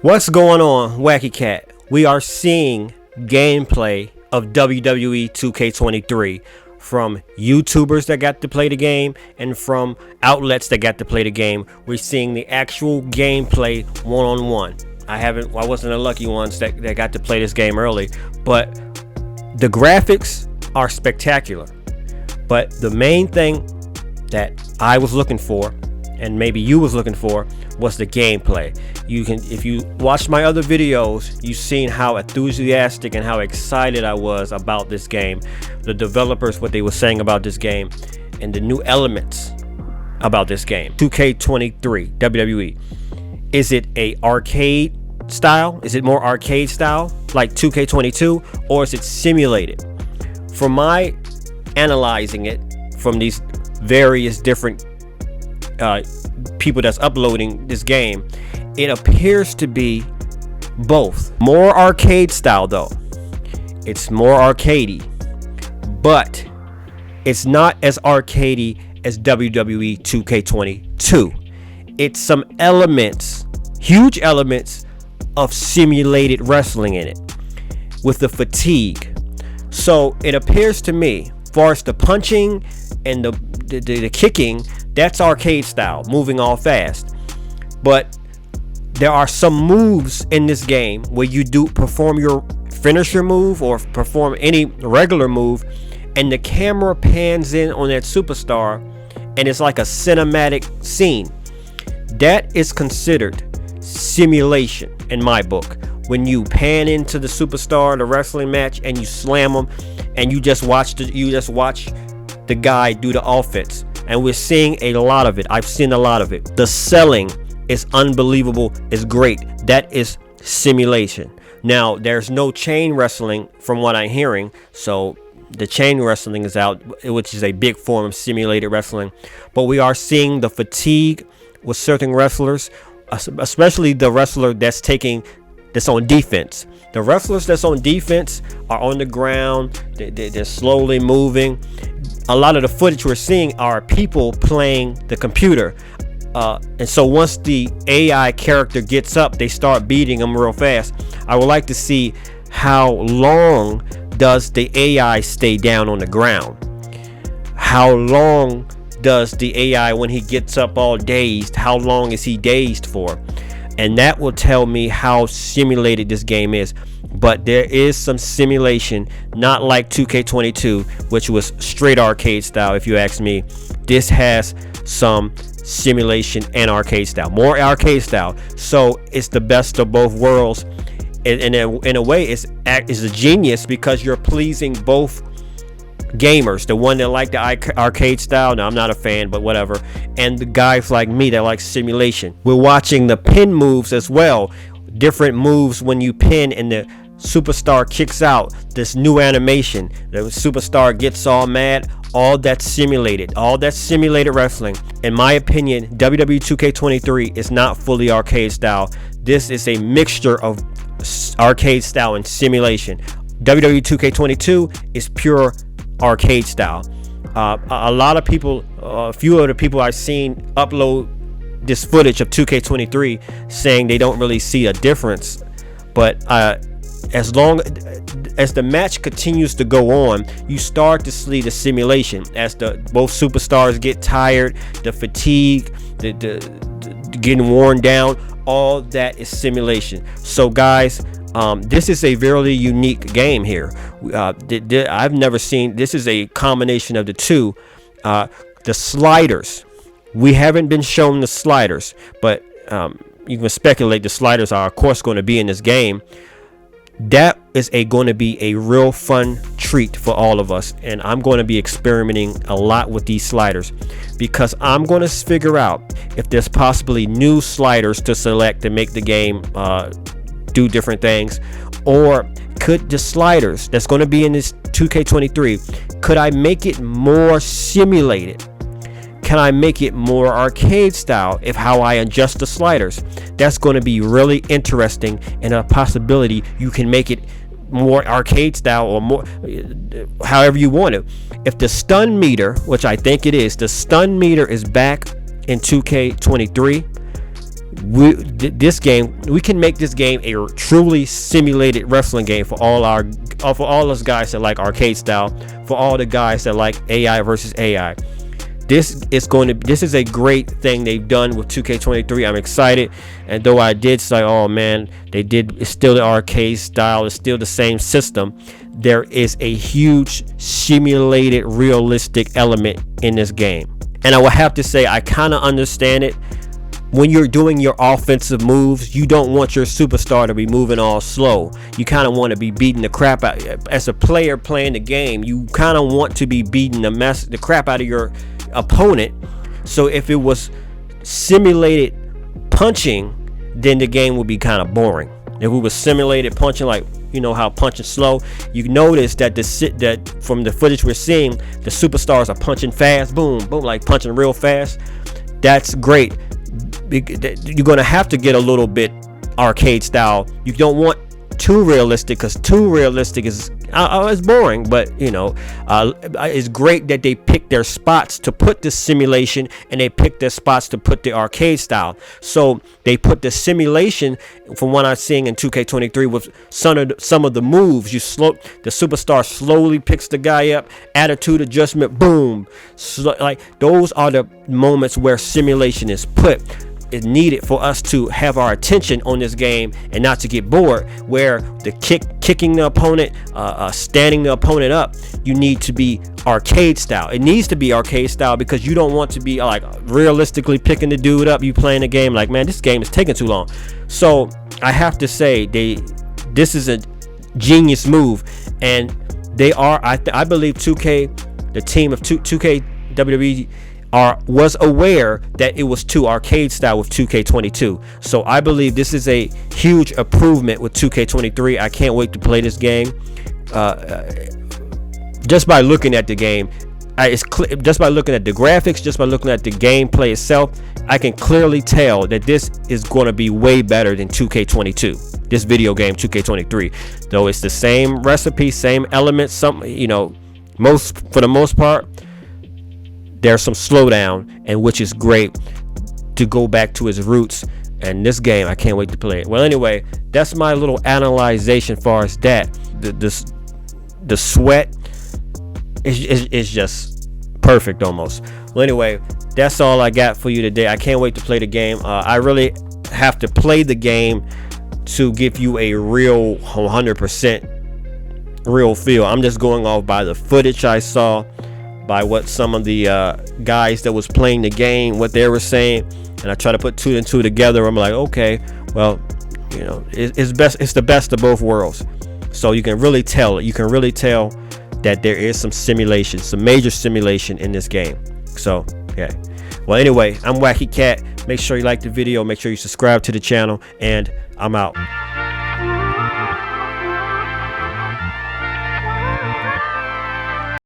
What's going on, Wacky Cat? We are seeing gameplay of WWE 2K23 from YouTubers that got to play the game and from outlets that got to play the game. We're seeing the actual gameplay one-on-one. I wasn't the lucky ones that got to play this game early, but the graphics are spectacular. But the main thing that I was looking for, and maybe you was looking for, was the gameplay. If you watched my other videos, you've seen how enthusiastic and how excited I was about this game, the developers, what they were saying about this game, and the new elements about this game. 2K23 WWE. Is it a arcade style? Is it more arcade style like 2K22, or is it simulated? From my analyzing it from these various different people that's uploading this game, it appears to be both. More arcade style though. It's more arcadey, but it's not as arcadey as WWE 2K22. It's some elements, huge elements of simulated wrestling in it with the fatigue. So it appears to me, as far as the punching and the kicking, that's arcade style, moving all fast. But there are some moves in this game where you do perform your finisher move or perform any regular move, and the camera pans in on that superstar and it's like a cinematic scene. That is considered simulation in my book. When you pan into the superstar, the wrestling match, and you slam them, and you just watch the guy do the offense. And we're seeing a lot of it. I've seen a lot of it. The selling is unbelievable. It's great. That is simulation. Now, there's no chain wrestling from what I'm hearing. So the chain wrestling is out, which is a big form of simulated wrestling. But we are seeing the fatigue with certain wrestlers, especially the wrestler that's on defense. The wrestlers that's on defense are on the ground. They're slowly moving. A lot of the footage we're seeing are people playing the computer. And so once the AI character gets up, they start beating them real fast. I would like to see how long does the AI stay down on the ground? How long does the AI, when he gets up all dazed, how long is he dazed for? And that will tell me how simulated this game is. But there is some simulation, not like 2K22, which was straight arcade style, if you ask me. This has some simulation and arcade style, more arcade style. So it's the best of both worlds. And in a way, it's a genius because you're pleasing both gamers, the one that like the arcade style. Now, I'm not a fan, but whatever. And the guys like me that like simulation. We're watching the pin moves as well. Different moves when you pin and the superstar kicks out. This new animation, the superstar gets all mad. All that's simulated. All that's simulated wrestling. In my opinion, WWE 2K23 is not fully arcade style. This is a mixture of arcade style and simulation. WWE 2K22 is pure arcade style. A lot of people, a few of the people I've seen upload this footage of 2K23 saying they don't really see a difference. But as long as the match continues to go on, you start to see the simulation as both superstars get tired, the fatigue, the getting worn down. All that is simulation. So guys, this is a very unique game here. I've never seen. This is a combination of the two. The sliders. We haven't been shown the sliders, but you can speculate the sliders are, of course, going to be in this game. That is going to be a real fun treat for all of us, and I'm going to be experimenting a lot with these sliders because I'm going to figure out if there's possibly new sliders to select to make the game do different things, or could the sliders that's going to be in this 2K23, could I make it more simulated? Can I make it more arcade style if how I adjust the sliders? That's going to be really interesting, and a possibility you can make it more arcade style or more however you want it. If the stun meter, which I think it is, the stun meter is back in 2K23, this game, we can make this game a truly simulated wrestling game for all those guys that like arcade style, for all the guys that like AI versus AI. This is a great thing they've done with 2K23. I'm excited, and though I did say, oh man, it's still the arcade style, it's still the same system, there is a huge simulated realistic element in this game. And I will have to say, I kind of understand it. When you're doing your offensive moves, you don't want your superstar to be moving all slow. You kind of want to be beating the crap out. As a player playing the game, you kind of want to be beating the crap out of your opponent. So if it was simulated punching, then the game would be kind of boring. If we was simulated punching, like, you know how punching slow, you notice that that from the footage we're seeing, the superstars are punching fast, boom boom, like punching real fast. That's great. You're gonna have to get a little bit arcade style. You don't want too realistic, because too realistic is it's boring. But you know, it's great that they pick their spots to put the simulation, and they pick their spots to put the arcade style. So they put the simulation, from what I'm seeing in 2K23, with some of the moves. The superstar slowly picks the guy up, attitude adjustment, boom. Like those are the moments where simulation is put. Is needed for us to have our attention on this game and not to get bored, where the kicking the opponent, standing the opponent up, you need to be arcade style. It needs to be arcade style, because you don't want to be like realistically picking the dude up. You playing the game like, man, this game is taking too long. So I have to say, this is a genius move, and they are, I believe 2K, the team of 2K WWE, was aware that it was too arcade style with 2K22. So I believe this is a huge improvement with 2K23. I can't wait to play this game. Just by looking at the game, just by looking at the graphics, just by looking at the gameplay itself, I can clearly tell that this is going to be way better than 2K22. This video game 2K23, though it's the same recipe, same elements, for the most part. There's some slowdown, and which is great to go back to its roots. And this game, I can't wait to play it. Well, anyway, that's my little analyzation as far as that. The sweat is just perfect almost. Well, anyway, that's all I got for you today. I can't wait to play the game. I really have to play the game to give you a real 100% real feel. I'm just going off by the footage I saw, by what some of the guys that was playing the game, what they were saying, and I try to put two and two together. I'm like, okay, well, you know, it's the best of both worlds. So you can really tell that there is some simulation, some major simulation in this game. So yeah. Well, anyway, I'm Wacky Cat. Make sure you like the video, make sure you subscribe to the channel, and I'm out.